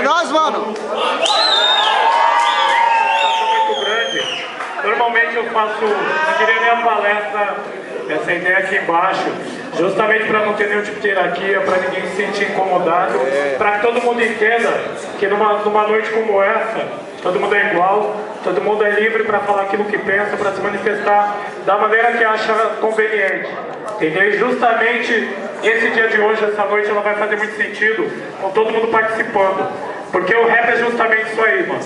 nóis, mano! Muito grande. Normalmente eu faço, não diria nem a palestra, essa ideia aqui embaixo, justamente para não ter nenhum tipo de hierarquia, para ninguém se sentir incomodado, para que todo mundo entenda que numa noite como essa, todo mundo é igual, todo mundo é livre para falar aquilo que pensa, para se manifestar da maneira que acha conveniente. Entendeu? E justamente esse dia de hoje, essa noite, ela vai fazer muito sentido com todo mundo participando. Porque o rap é justamente isso aí, mano.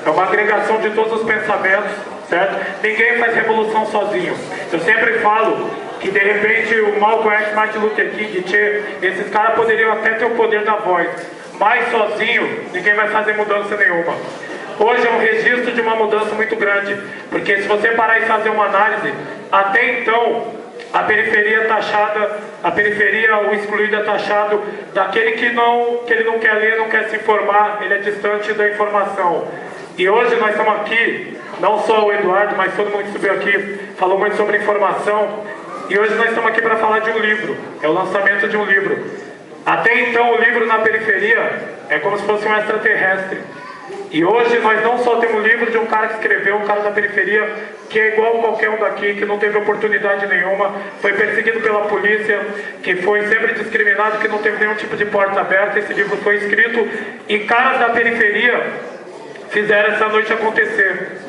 É uma agregação de todos os pensamentos, certo? Ninguém faz revolução sozinho. Eu sempre falo que de repente o Malcolm X, Martin Luther King, Che, esses caras poderiam até ter o poder da voz, mas sozinho ninguém vai fazer mudança nenhuma. Hoje é um registro de uma mudança muito grande, porque se você parar e fazer uma análise, até então a periferia taxada, a periferia, o excluído é taxado daquele que ele não quer ler, não quer se informar, ele é distante da informação. E hoje nós estamos aqui, não só o Eduardo, mas todo mundo que subiu aqui falou muito sobre informação. E hoje nós estamos aqui para falar de um livro, é o lançamento de um livro. Até então o livro na periferia é como se fosse um extraterrestre. E hoje nós não só temos um livro de um cara que escreveu, um cara da periferia, que é igual qualquer um daqui, que não teve oportunidade nenhuma, foi perseguido pela polícia, que foi sempre discriminado, que não teve nenhum tipo de porta aberta. Esse livro foi escrito e caras da periferia fizeram essa noite acontecer.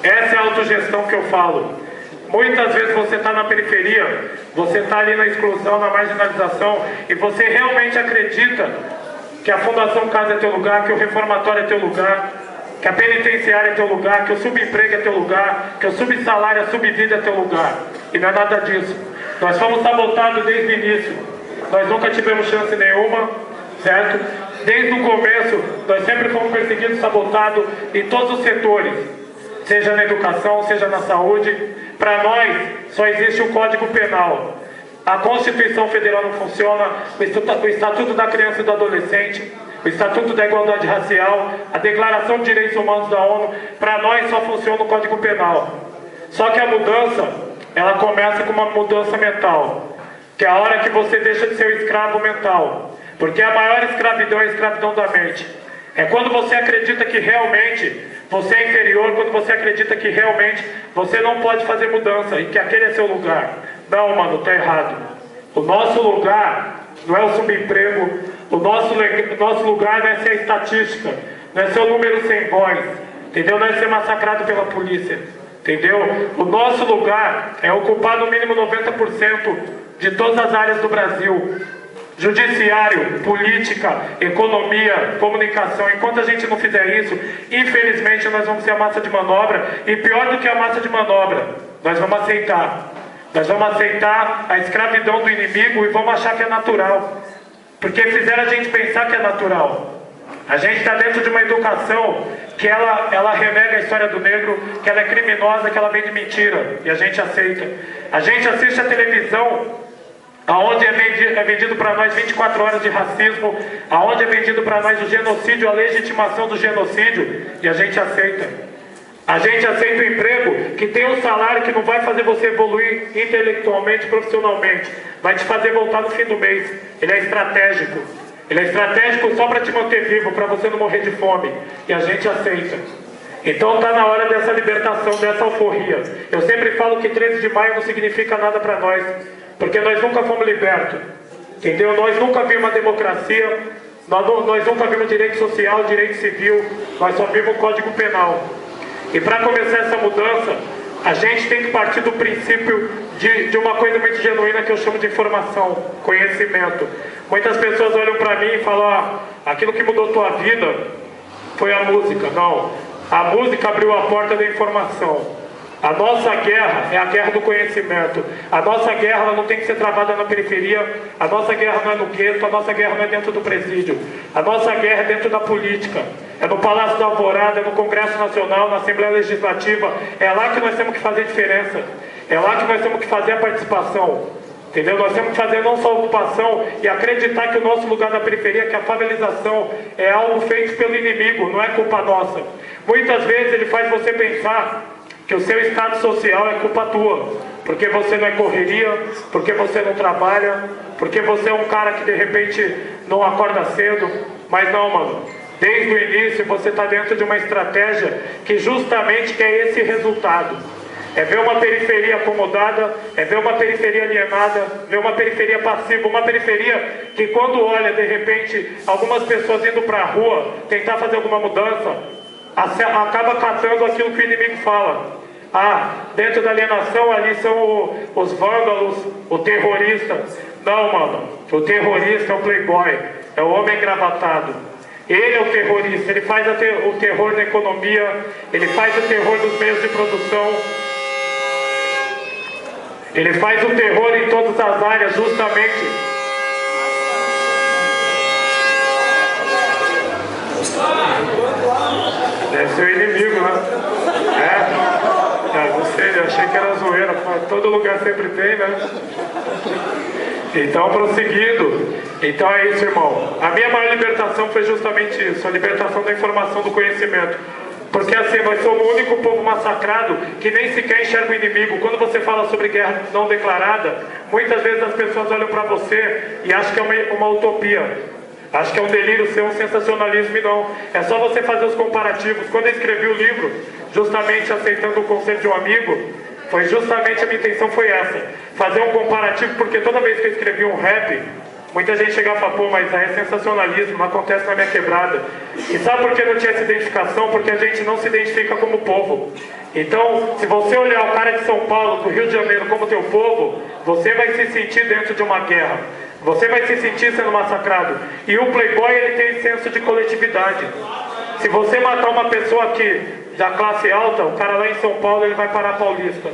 Essa é a autogestão que eu falo. Muitas vezes você está na periferia, você está ali na exclusão, na marginalização, e você realmente acredita que a Fundação Casa é teu lugar, que o reformatório é teu lugar, que a penitenciária é teu lugar, que o subemprego é teu lugar, que o subsalário, a subvida é teu lugar. E não é nada disso. Nós fomos sabotados desde o início. Nós nunca tivemos chance nenhuma, certo? Desde o começo, nós sempre fomos perseguidos, sabotados em todos os setores. Seja na educação, seja na saúde. Para nós, só existe o Código Penal. A Constituição Federal não funciona, o Estatuto da Criança e do Adolescente, o Estatuto da Igualdade Racial, a Declaração de Direitos Humanos da ONU, para nós só funciona o Código Penal. Só que a mudança, ela começa com uma mudança mental, que é a hora que você deixa de ser o escravo mental. Porque a maior escravidão é a escravidão da mente. É quando você acredita que realmente você é inferior, quando você acredita que realmente você não pode fazer mudança e que aquele é seu lugar. Não, mano, tá errado. O nosso lugar não é o subemprego, o nosso lugar não é ser a estatística, não é ser o número sem voz, entendeu? Não é ser massacrado pela polícia, entendeu? O nosso lugar é ocupar no mínimo 90% de todas as áreas do Brasil. Judiciário, política, economia, comunicação. Enquanto a gente não fizer isso, infelizmente nós vamos ser a massa de manobra. E pior do que a massa de manobra, nós vamos aceitar. Nós vamos aceitar a escravidão do inimigo e vamos achar que é natural. Porque fizeram a gente pensar que é natural. A gente está dentro de uma educação que ela renega a história do negro, que ela é criminosa, que ela vem de mentira. E a gente aceita. A gente assiste a televisão aonde é vendido para nós 24 horas de racismo, aonde é vendido para nós o genocídio, a legitimação do genocídio, e a gente aceita. A gente aceita o emprego que tem um salário que não vai fazer você evoluir intelectualmente, profissionalmente, vai te fazer voltar no fim do mês. Ele é estratégico. Ele é estratégico só para te manter vivo, para você não morrer de fome, e a gente aceita. Então está na hora dessa libertação, dessa alforria. Eu sempre falo que 13 de maio não significa nada para nós, porque nós nunca fomos libertos, entendeu? Nós nunca vimos uma democracia, nós nunca vimos direito social, direito civil, nós só vimos o Código Penal. E para começar essa mudança, a gente tem que partir do princípio de uma coisa muito genuína que eu chamo de informação, conhecimento. Muitas pessoas olham para mim e falam, aquilo que mudou tua vida foi a música. Não, a música abriu a porta da informação. A nossa guerra é a guerra do conhecimento. A nossa guerra ela não tem que ser travada na periferia. A nossa guerra não é no gueto. A nossa guerra não é dentro do presídio. A nossa guerra é dentro da política. É no Palácio da Alvorada, é no Congresso Nacional, na Assembleia Legislativa. É lá que nós temos que fazer diferença. É lá que nós temos que fazer a participação. Entendeu? Nós temos que fazer não só a ocupação e acreditar que o nosso lugar na periferia, que a favelização é algo feito pelo inimigo, não é culpa nossa. Muitas vezes ele faz você pensar que o seu estado social é culpa tua, porque você não é correria, porque você não trabalha, porque você é um cara que de repente não acorda cedo. Mas não, mano, Desde o início você está dentro de uma estratégia que justamente quer esse resultado. É ver uma periferia acomodada, é ver uma periferia alienada, ver uma periferia passiva, uma periferia que quando olha, de repente, algumas pessoas indo para a rua, tentar fazer alguma mudança, acaba catando aquilo que o inimigo fala. Dentro da alienação ali são os vândalos, o terrorista. Não, mano, o terrorista é o playboy, é o homem engravatado. Ele é o terrorista, ele faz o terror na economia, ele faz o terror nos meios de produção, ele faz o terror em todas as áreas, justamente. Deve ser o inimigo, né? Não sei, eu achei que era zoeira, todo lugar sempre tem, né? Então, prosseguindo, então é isso, irmão. A minha maior libertação foi justamente isso, a libertação da informação, do conhecimento. Porque assim, nós somos o único povo massacrado que nem sequer enxerga o inimigo. Quando você fala sobre guerra não declarada, muitas vezes as pessoas olham para você e acham que é uma utopia. Acho que é um delírio ser um sensacionalismo, e não. É só você fazer os comparativos. Quando eu escrevi o livro, justamente aceitando o conselho de um amigo, foi justamente a minha intenção foi essa. Fazer um comparativo, porque toda vez que eu escrevi um rap, muita gente chegava e falava, pô, mas é sensacionalismo, não acontece na minha quebrada. E sabe por que não tinha essa identificação? Porque a gente não se identifica como povo. Então, se você olhar o cara de São Paulo, do Rio de Janeiro como teu povo, você vai se sentir dentro de uma guerra. Você vai se sentir sendo massacrado. E o playboy, ele tem senso de coletividade. Se você matar uma pessoa aqui da classe alta, o cara lá em São Paulo, ele vai parar a Paulista.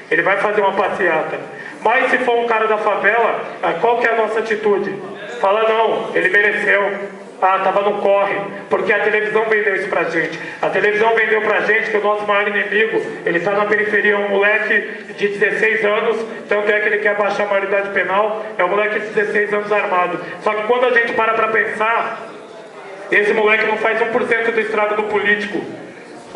Ele vai fazer uma passeata. Mas se for um cara da favela, qual que é a nossa atitude? Fala, não, ele mereceu. Tava no corre. Porque a televisão vendeu isso pra gente. A televisão vendeu pra gente que o nosso maior inimigo, ele tá na periferia, um moleque de 16 anos, tanto é que ele quer baixar a maioridade penal, é um moleque de 16 anos armado. Só que quando a gente para pensar, esse moleque não faz 1% do estrago do político.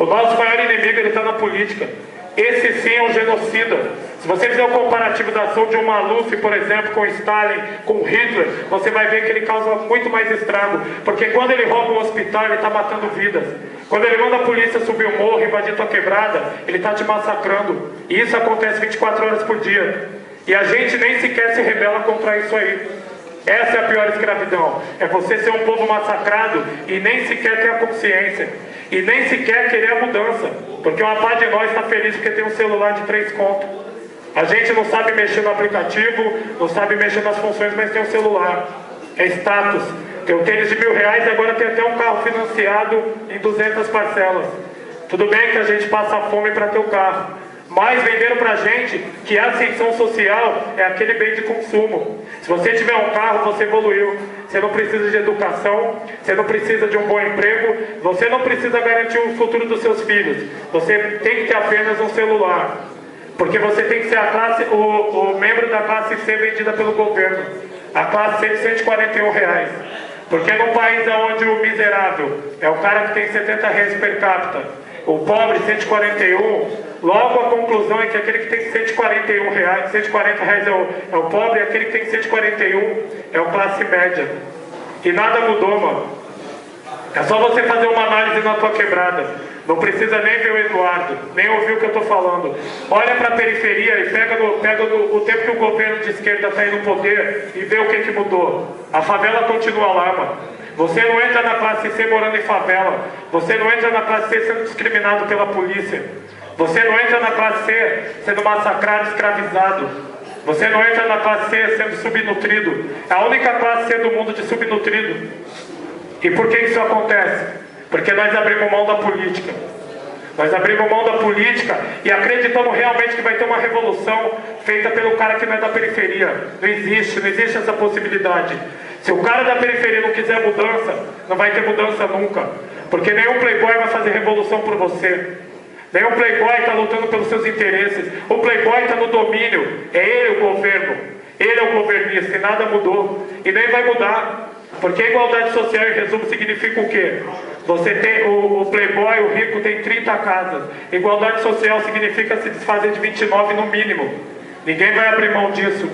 O nosso maior inimigo, ele tá na política. Esse sim é um genocida. Se você fizer um comparativo da ação de um Maluf, por exemplo, com Stalin, com Hitler, você vai ver que ele causa muito mais estrago. Porque quando ele rouba um hospital, ele está matando vidas. Quando ele manda a polícia subir o morro, invadir tua quebrada, ele está te massacrando. E isso acontece 24 horas por dia. E a gente nem sequer se rebela contra isso aí. Essa é a pior escravidão. É você ser um povo massacrado e nem sequer ter a consciência. E nem sequer querer a mudança. Porque uma parte de nós está feliz porque tem um celular de 3 contos. A gente não sabe mexer no aplicativo, não sabe mexer nas funções, mas tem um celular. É status. Tem um tênis de R$1.000 e agora tem até um carro financiado em 200 parcelas. Tudo bem que a gente passa fome para ter o carro. Mas venderam pra gente que a ascensão social é aquele bem de consumo. Se você tiver um carro, você evoluiu. Você não precisa de educação, você não precisa de um bom emprego, você não precisa garantir o futuro dos seus filhos. Você tem que ter apenas um celular. Porque você tem que ser o membro da classe C vendida pelo governo. A classe C de R$141. Porque num país onde o miserável é o cara que tem R$70 per capita, o pobre 141, logo a conclusão é que aquele que tem R$141, R$140 é o pobre, e aquele que tem 141 é o classe média. E nada mudou, mano. É só você fazer uma análise na tua quebrada. Não precisa nem ver o Eduardo, nem ouvir o que eu estou falando. Olha para a periferia e pega o tempo que o governo de esquerda está aí no poder e vê o que mudou. A favela continua lá, mano. Você não entra na classe C morando em favela. Você não entra na classe C sendo discriminado pela polícia. Você não entra na classe C sendo massacrado, escravizado. Você não entra na classe C sendo subnutrido. É a única classe C do mundo de subnutrido. E por que isso acontece? Porque nós abrimos mão da política. Nós abrimos mão da política e acreditamos realmente que vai ter uma revolução feita pelo cara que não é da periferia. Não existe essa possibilidade. Se o cara da periferia não quiser mudança, não vai ter mudança nunca. Porque nenhum playboy vai fazer revolução por você. Nenhum playboy está lutando pelos seus interesses. O playboy está no domínio. É ele o governo. Ele é o governista e nada mudou. E nem vai mudar. Porque igualdade social, em resumo, significa o quê? Você tem o playboy, o rico tem 30 casas. Igualdade social significa se desfazer de 29 no mínimo. Ninguém vai abrir mão disso.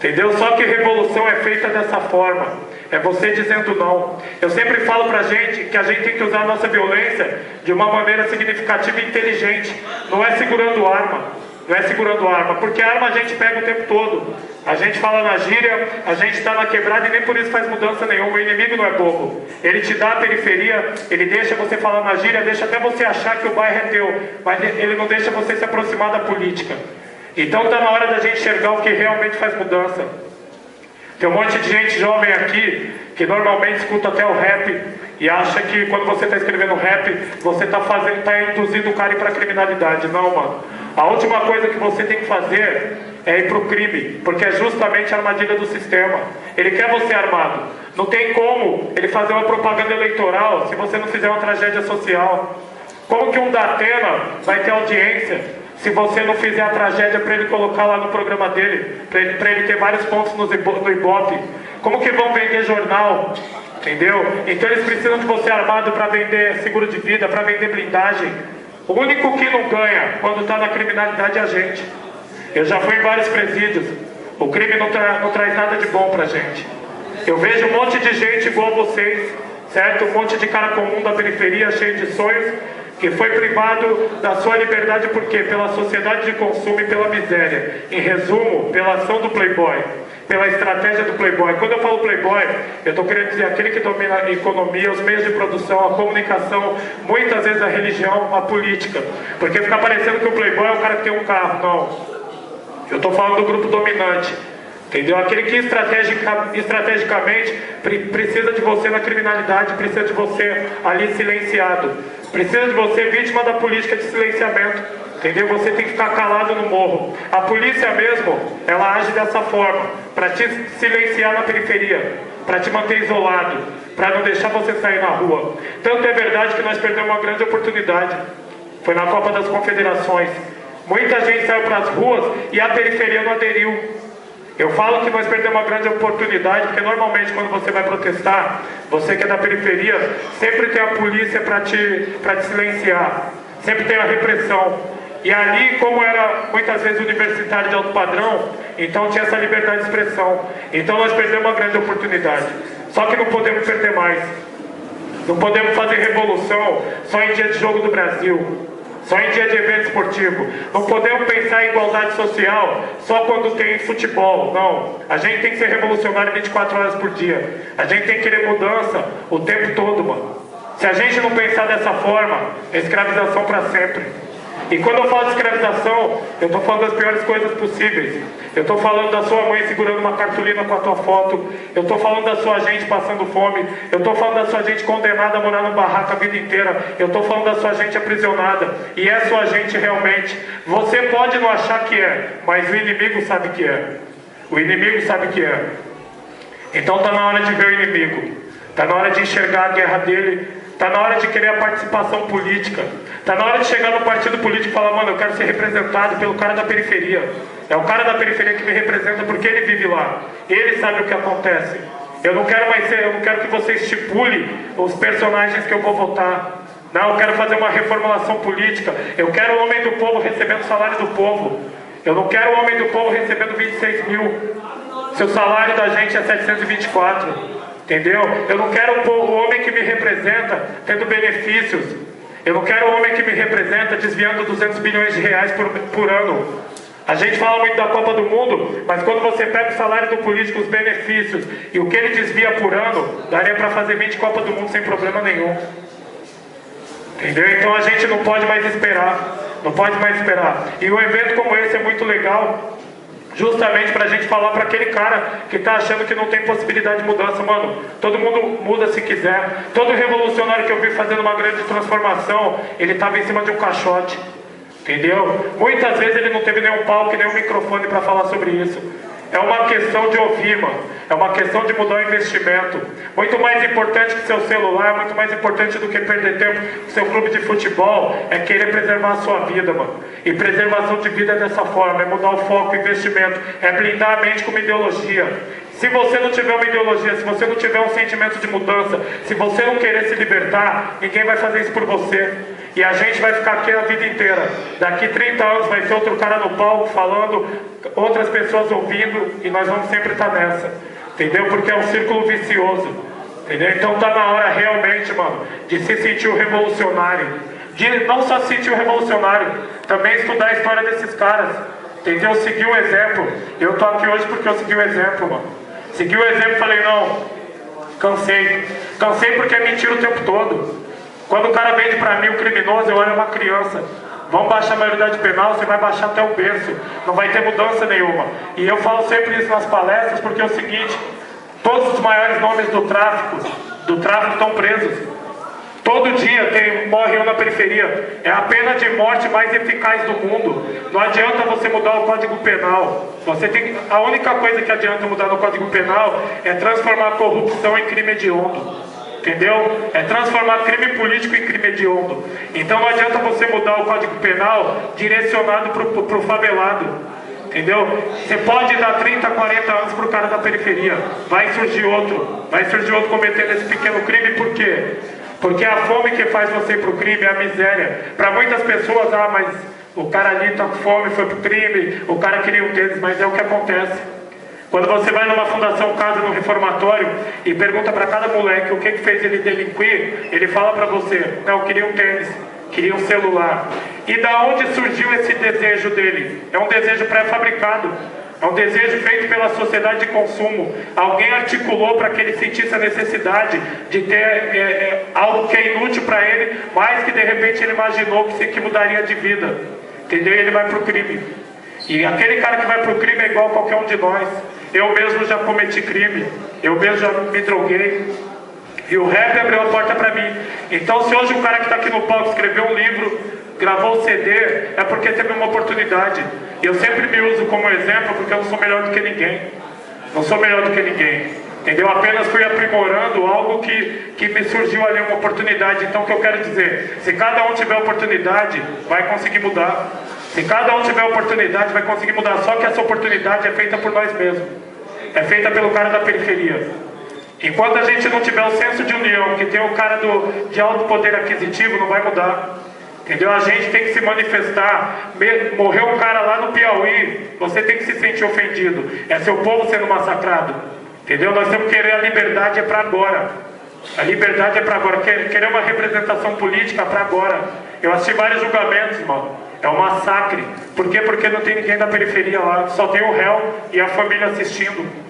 Entendeu? Só que revolução é feita dessa forma. É você dizendo não. Eu sempre falo pra gente que a gente tem que usar a nossa violência de uma maneira significativa e inteligente. Não é segurando arma. Não é segurando arma. Porque a arma a gente pega o tempo todo. A gente fala na gíria, a gente está na quebrada e nem por isso faz mudança nenhuma. O inimigo não é bobo. Ele te dá a periferia, ele deixa você falar na gíria, deixa até você achar que o bairro é teu. Mas ele não deixa você se aproximar da política. Então está na hora da gente enxergar o que realmente faz mudança. Tem um monte de gente jovem aqui que normalmente escuta até o rap e acha que quando você está escrevendo rap, você está induzindo o cara para a criminalidade. Não, mano. A última coisa que você tem que fazer é ir para o crime, porque é justamente a armadilha do sistema. Ele quer você armado. Não tem como ele fazer uma propaganda eleitoral se você não fizer uma tragédia social. Como que um Datena vai ter audiência se você não fizer a tragédia para ele colocar lá no programa dele, para ele ter vários pontos no Ibope? Como que vão vender jornal? Entendeu? Então eles precisam de você armado para vender seguro de vida, para vender blindagem. O único que não ganha quando está na criminalidade é a gente. Eu já fui em vários presídios. O crime não traz nada de bom pra gente. Eu vejo um monte de gente igual vocês, certo? Um monte de cara comum da periferia, cheio de sonhos, que foi privado da sua liberdade por quê? Pela sociedade de consumo e pela miséria. Em resumo, pela ação do Playboy, pela estratégia do Playboy. Quando eu falo Playboy, eu estou querendo dizer aquele que domina a economia, os meios de produção, a comunicação, muitas vezes a religião, a política. Porque fica parecendo que o Playboy é o cara que tem um carro. Não. Eu estou falando do grupo dominante. Entendeu? Aquele que estrategicamente precisa de você na criminalidade, precisa de você ali silenciado. Precisa de você vítima da política de silenciamento. Entendeu? Você tem que ficar calado no morro. A polícia mesmo, ela age dessa forma, para te silenciar na periferia, para te manter isolado, para não deixar você sair na rua. Tanto é verdade que nós perdemos uma grande oportunidade. Foi na Copa das Confederações. Muita gente saiu para as ruas e a periferia não aderiu. Eu falo que nós perdemos uma grande oportunidade, porque normalmente quando você vai protestar, você que é da periferia, sempre tem a polícia para te silenciar, sempre tem a repressão. E ali, como era muitas vezes universitário de alto padrão, então tinha essa liberdade de expressão. Então nós perdemos uma grande oportunidade. Só que não podemos perder mais. Não podemos fazer revolução só em dia de jogo do Brasil, só em dia de evento esportivo. Não podemos pensar em igualdade social só quando tem futebol. Não. A gente tem que ser revolucionário 24 horas por dia. A gente tem que querer mudança o tempo todo, mano. Se a gente não pensar dessa forma, é escravização para sempre. E quando eu falo de escravização, eu estou falando das piores coisas possíveis. Eu estou falando da sua mãe segurando uma cartolina com a tua foto. Eu estou falando da sua gente passando fome. Eu estou falando da sua gente condenada a morar num barraco a vida inteira. Eu estou falando da sua gente aprisionada. E é sua gente realmente. Você pode não achar que é, mas o inimigo sabe que é. O inimigo sabe que é. Então está na hora de ver o inimigo. Está na hora de enxergar a guerra dele. Está na hora de querer a participação política. Está na hora de chegar no partido político e falar: mano, eu quero ser representado pelo cara da periferia. É o cara da periferia que me representa porque ele vive lá. Ele sabe o que acontece. Eu não quero que você estipule os personagens que eu vou votar. Não, eu quero fazer uma reformulação política. Eu quero o homem do povo recebendo o salário do povo. Eu não quero o homem do povo recebendo 26 mil. Se o salário da gente é 724. Entendeu? Eu não quero o homem que me representa tendo benefícios. Eu não quero o homem que me representa desviando 200 bilhões de reais por ano. A gente fala muito da Copa do Mundo, mas quando você pega o salário do político, os benefícios e o que ele desvia por ano, daria para fazer 20 Copas do Mundo sem problema nenhum. Entendeu? Então a gente não pode mais esperar. Não pode mais esperar. E um evento como esse é muito legal, justamente pra gente falar pra aquele cara que tá achando que não tem possibilidade de mudança. Mano, todo mundo muda se quiser. Todo revolucionário que eu vi fazendo uma grande transformação, ele tava em cima de um caixote. Entendeu? Muitas vezes ele não teve nenhum palco, nenhum microfone pra falar sobre isso. É uma questão de ouvir, mano. É uma questão de mudar o investimento. Muito mais importante que seu celular, muito mais importante do que perder tempo com seu clube de futebol, é querer preservar a sua vida, mano. E preservação de vida é dessa forma, é mudar o foco, o investimento, é blindar a mente com uma ideologia. Se você não tiver uma ideologia, se você não tiver um sentimento de mudança, se você não querer se libertar, ninguém vai fazer isso por você. E a gente vai ficar aqui a vida inteira. Daqui 30 anos vai ter outro cara no palco falando, outras pessoas ouvindo, e nós vamos sempre estar nessa. Entendeu? Porque é um círculo vicioso. Entendeu? Então tá na hora realmente, mano, de se sentir o revolucionário. De não só se sentir o revolucionário, também estudar a história desses caras. Entendeu? Seguir o exemplo. Eu tô aqui hoje porque eu segui o exemplo, mano. Segui o exemplo e falei, não, cansei. Cansei porque é mentira o tempo todo. Quando o cara vende pra mim o criminoso, eu olho uma criança. Vamos baixar a maioridade penal, você vai baixar até o berço. Não vai ter mudança nenhuma. E eu falo sempre isso nas palestras porque é o seguinte, todos os maiores nomes do tráfico estão presos. Todo dia morre um na periferia. É a pena de morte mais eficaz do mundo. Não adianta você mudar o Código Penal. A única coisa que adianta mudar no Código Penal é transformar a corrupção em crime hediondo. Entendeu? É transformar crime político em crime hediondo. Então não adianta você mudar o Código Penal direcionado para o favelado. Entendeu? Você pode dar 30, 40 anos para o cara da periferia. Vai surgir outro cometendo esse pequeno crime. Por quê? Porque a fome que faz você ir pro crime é a miséria. Para muitas pessoas, mas o cara ali tá com fome, foi pro crime, o cara queria um tênis, mas é o que acontece. Quando você vai numa fundação casa, num reformatório, e pergunta para cada moleque o que fez ele delinquir, ele fala para você, não, queria um tênis, queria um celular. E da onde surgiu esse desejo dele? É um desejo pré-fabricado. É um desejo feito pela sociedade de consumo. Alguém articulou para que ele sentisse a necessidade de ter algo que é inútil para ele, mas que de repente ele imaginou que mudaria de vida. Entendeu? E ele vai para o crime. E aquele cara que vai para o crime é igual a qualquer um de nós. Eu mesmo já cometi crime. Eu mesmo já me droguei. E o rap abriu a porta para mim. Então se hoje o cara que está aqui no palco escreveu um livro, gravou um CD, é porque teve uma oportunidade. Eu sempre me uso como exemplo porque eu não sou melhor do que ninguém. Não sou melhor do que ninguém. Entendeu? Apenas fui aprimorando algo que me surgiu ali, uma oportunidade. Então o que eu quero dizer? Se cada um tiver oportunidade, vai conseguir mudar. Se cada um tiver oportunidade, vai conseguir mudar. Só que essa oportunidade é feita por nós mesmos. É feita pelo cara da periferia. Enquanto a gente não tiver o senso de união, que tem o cara de alto poder aquisitivo, não vai mudar. Entendeu? A gente tem que se manifestar. Morreu um cara lá no Piauí, você tem que se sentir ofendido. É seu povo sendo massacrado. Entendeu? Nós temos que querer a liberdade é para agora. A liberdade é para agora. Querer uma representação política para agora. Eu assisti vários julgamentos, mano. É um massacre. Por quê? Porque não tem ninguém da periferia lá. Só tem o réu e a família assistindo.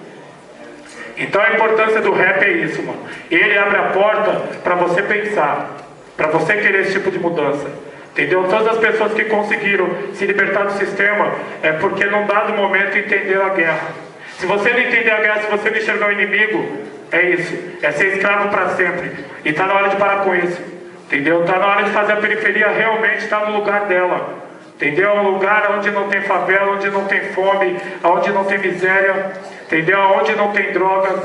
Então a importância do rap é isso, mano. Ele abre a porta para você pensar, para você querer esse tipo de mudança. Entendeu? Todas as pessoas que conseguiram se libertar do sistema é porque num dado momento entenderam a guerra. Se você não entender a guerra, se você não enxergar o inimigo, é isso. É ser escravo para sempre. E tá na hora de parar com isso. Entendeu? Tá na hora de fazer a periferia realmente estar no lugar dela. Entendeu? Um lugar onde não tem favela, onde não tem fome, onde não tem miséria, entendeu? Onde não tem drogas,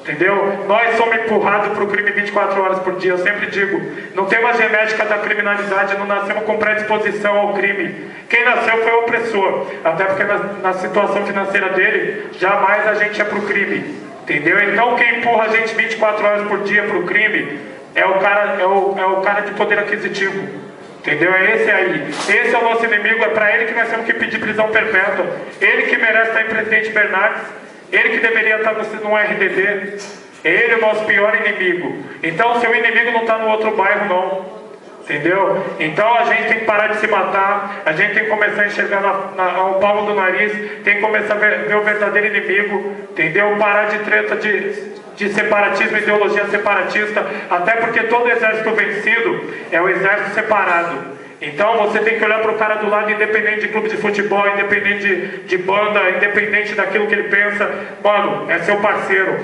entendeu? Nós somos empurrados para o crime 24 horas por dia. Eu sempre digo, não tem uma genética da criminalidade, não nascemos com predisposição ao crime. Quem nasceu foi o opressor, até porque na situação financeira dele, jamais a gente é para o crime, entendeu? Então quem empurra a gente 24 horas por dia para o crime é o cara de poder aquisitivo. Entendeu? É esse aí. Esse é o nosso inimigo, é para ele que nós temos que pedir prisão perpétua. Ele que merece estar em Presidente Bernardes. Ele que deveria estar no RDD. É ele o nosso pior inimigo. Então o seu inimigo não está no outro bairro não. Entendeu? Então a gente tem que parar de se matar. A gente tem que começar a enxergar no palmo do nariz. Tem que começar a ver o verdadeiro inimigo. Entendeu? Parar de treta de separatismo, ideologia separatista, até porque todo exército vencido é o exército separado. Então você tem que olhar para o cara do lado, independente de clube de futebol, independente de banda, independente daquilo que ele pensa, mano, é seu parceiro.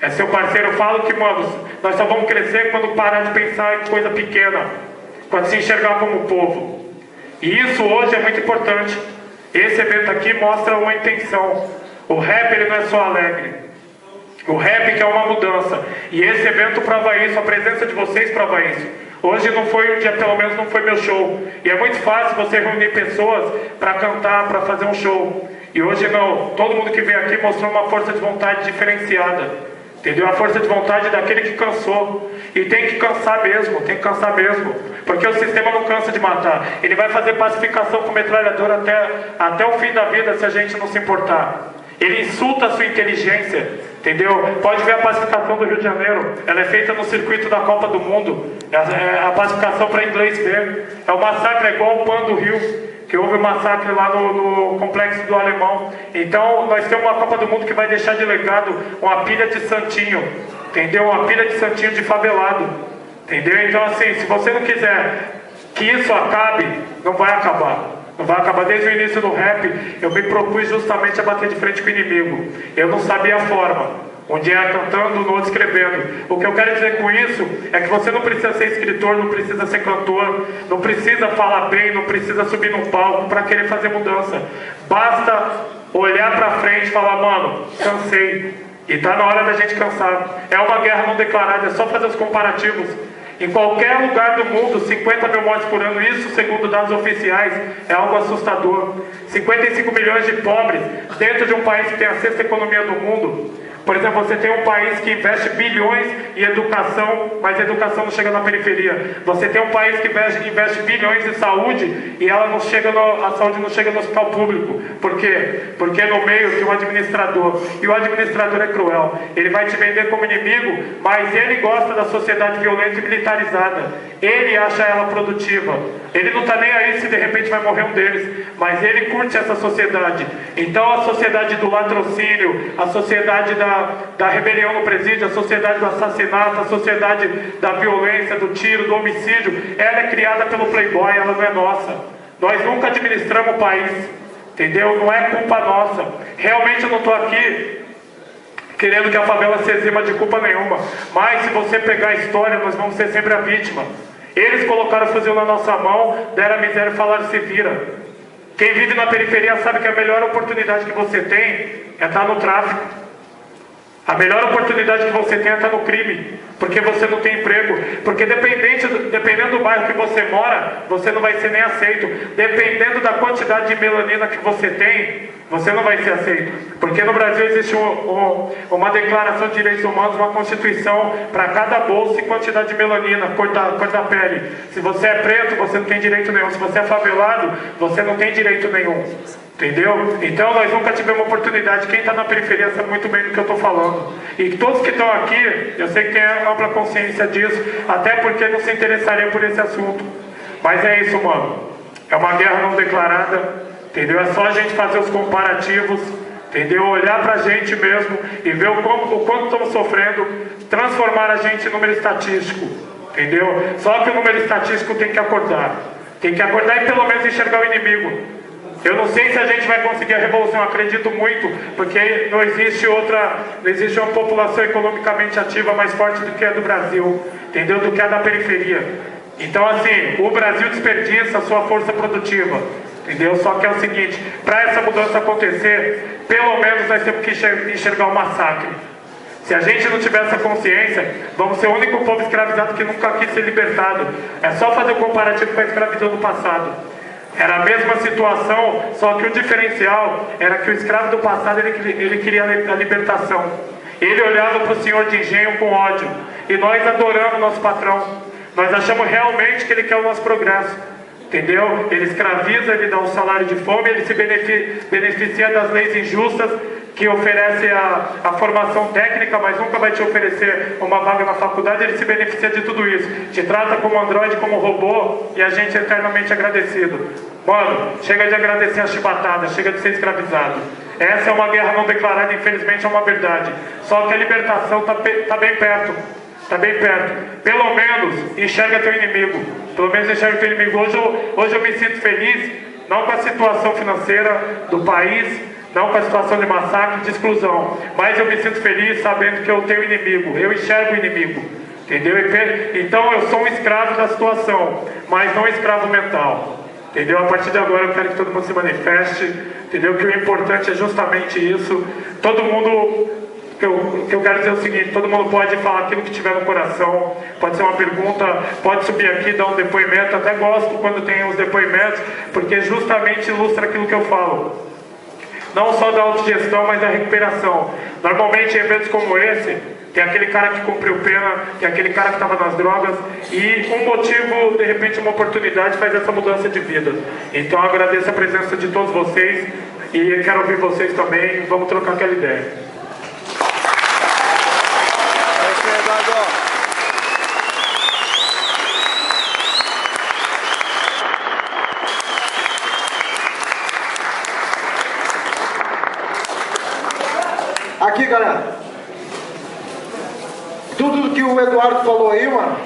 É seu parceiro. Eu falo que, mano, nós só vamos crescer quando parar de pensar em coisa pequena, quando se enxergar como povo. E isso hoje é muito importante. Esse evento aqui mostra uma intenção. O rap ele não é só alegre. O rap que é uma mudança. E esse evento prova isso, a presença de vocês prova isso. Hoje não foi um dia, pelo menos não foi meu show. E é muito fácil você reunir pessoas para cantar, para fazer um show. E hoje não. Todo mundo que veio aqui mostrou uma força de vontade diferenciada. Entendeu? A força de vontade daquele que cansou. E tem que cansar mesmo, tem que cansar mesmo. Porque o sistema não cansa de matar. Ele vai fazer pacificação com metralhadora até o fim da vida se a gente não se importar. Ele insulta a sua inteligência, entendeu? Pode ver a pacificação do Rio de Janeiro. Ela é feita no circuito da Copa do Mundo. É a pacificação para inglês ver. É o massacre, é igual o Pan do Rio, que houve um massacre lá no Complexo do Alemão. Então nós temos uma Copa do Mundo que vai deixar de legado uma pilha de santinho, entendeu? Uma pilha de santinho de favelado, entendeu? Então assim, se você não quiser que isso acabe, não vai acabar. Não vai acabar. Desde o início do rap, eu me propus justamente a bater de frente com o inimigo. Eu não sabia a forma. Um dia cantando, no outro escrevendo. O que eu quero dizer com isso é que você não precisa ser escritor, não precisa ser cantor, não precisa falar bem, não precisa subir num palco para querer fazer mudança. Basta olhar para frente e falar, mano, cansei. E tá na hora da gente cansar. É uma guerra não declarada, é só fazer os comparativos. Em qualquer lugar do mundo, 50 mil mortes por ano, isso segundo dados oficiais, é algo assustador. 55 milhões de pobres dentro de um país que tem a sexta economia do mundo. Por exemplo, você tem um país que investe bilhões em educação, mas a educação não chega na periferia. Você tem um país que investe bilhões em saúde e ela não chega a saúde não chega no hospital público. Por quê? Porque no meio tem um administrador. E o administrador é cruel. Ele vai te vender como inimigo, mas ele gosta da sociedade violenta e militarizada. Ele acha ela produtiva. Ele não está nem aí se de repente vai morrer um deles, mas ele curte essa sociedade. Então a sociedade do latrocínio, a sociedade da rebelião no presídio, a sociedade do assassinato, a sociedade da violência, do tiro, do homicídio, ela é criada pelo playboy, ela não é nossa. Nós nunca administramos o país, entendeu? Não é culpa nossa. Realmente eu não estou aqui querendo que a favela se exima de culpa nenhuma, mas se você pegar a história, nós vamos ser sempre a vítima. Eles colocaram o fuzil na nossa mão, deram a miséria e falaram, se vira. Quem vive na periferia sabe que a melhor oportunidade que você tem é estar no tráfico. A melhor oportunidade que você tem é estar no crime, porque você não tem emprego, porque dependendo do bairro que você mora, você não vai ser nem aceito. Dependendo da quantidade de melanina que você tem, você não vai ser aceito. Porque no Brasil existe uma declaração de direitos humanos, uma constituição para cada bolsa e quantidade de melanina, cor da pele. Se você é preto, você não tem direito nenhum. Se você é favelado, você não tem direito nenhum. Entendeu? Então nós nunca tivemos oportunidade. Quem está na periferia sabe muito bem do que eu estou falando. E todos que estão aqui, eu sei que tem ampla consciência disso, até porque não se interessariam por esse assunto. Mas é isso, mano. É uma guerra não declarada, entendeu? É só a gente fazer os comparativos, entendeu? Olhar pra gente mesmo e ver o quanto estamos sofrendo, transformar a gente em número estatístico, entendeu? Só que o número estatístico tem que acordar. Tem que acordar e pelo menos enxergar o inimigo. Eu não sei se a gente vai conseguir a revolução, acredito muito, porque não existe uma população economicamente ativa mais forte do que a do Brasil, entendeu? Do que a da periferia. Então assim, o Brasil desperdiça a sua força produtiva, entendeu? Só que é o seguinte, para essa mudança acontecer, pelo menos nós temos que enxergar o massacre. Se a gente não tiver essa consciência, vamos ser o único povo escravizado que nunca quis ser libertado. É só fazer o comparativo com a escravidão do passado. Era a mesma situação, só que o diferencial era que o escravo do passado ele queria a libertação. Ele olhava para o senhor de engenho com ódio. E nós adoramos o nosso patrão. Nós achamos realmente que ele quer o nosso progresso. Entendeu? Ele escraviza, ele dá um salário de fome, ele se beneficia das leis injustas que oferece a formação técnica, mas nunca vai te oferecer uma vaga na faculdade. Ele se beneficia de tudo isso. Te trata como androide, como robô, e a gente é eternamente agradecido. Mano, chega de agradecer a chibatada, chega de ser escravizado. Essa é uma guerra não declarada, infelizmente é uma verdade. Só que a libertação tá bem perto. Está bem perto. Pelo menos enxerga teu inimigo. Pelo menos enxerga teu inimigo. Hoje eu me sinto feliz, não com a situação financeira do país, não com a situação de massacre, de exclusão, mas eu me sinto feliz sabendo que eu tenho inimigo. Eu enxergo o inimigo. Entendeu? Então eu sou um escravo da situação, mas não um escravo mental. Entendeu? A partir de agora eu quero que todo mundo se manifeste. Entendeu? Que o importante é justamente isso. Todo mundo... O que eu quero dizer é o seguinte, todo mundo pode falar aquilo que tiver no coração, pode ser uma pergunta, pode subir aqui, dar um depoimento, até gosto quando tem os depoimentos, porque justamente ilustra aquilo que eu falo. Não só da autogestão, mas da recuperação. Normalmente em eventos como esse, Tem aquele cara que cumpriu pena, tem aquele cara que estava nas drogas, e um motivo, de repente, uma oportunidade faz essa mudança de vida. Então eu agradeço a presença de todos vocês e quero ouvir vocês também, vamos trocar aquela ideia. Aqui, galera, tudo que o Eduardo falou aí, mano,